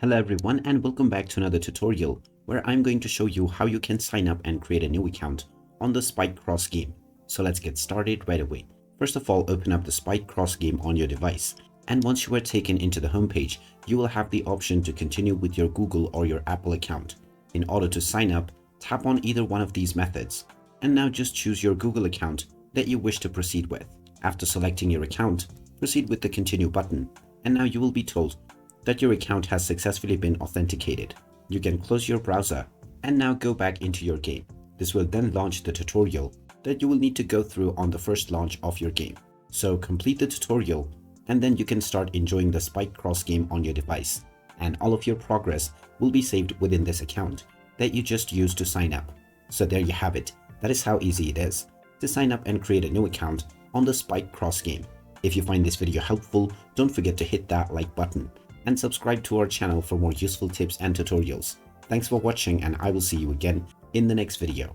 Hello everyone and welcome back to another tutorial where I'm going to show you how you can sign up and create a new account on the Spike Cross game. So let's get started right away. First of all, open up the Spike Cross game on your device, and once you are taken into the homepage, you will have the option to continue with your Google or your Apple account. In order to sign up, tap on either one of these methods, and now just choose your Google account that you wish to proceed with. After selecting your account, proceed with the continue button, and now you will be told that your account has successfully been authenticated. You can close your browser and now go back into your game. This will then launch the tutorial that you will need to go through on the first launch of your game. So complete the tutorial and then you can start enjoying the Spike Cross game on your device, and all of your progress will be saved within this account that you just used to sign up. So there you have it. That is how easy it is to sign up and create a new account on the Spike Cross game. If you find this video helpful, don't forget to hit that like button and subscribe to our channel for more useful tips and tutorials. Thanks for watching, and I will see you again in the next video.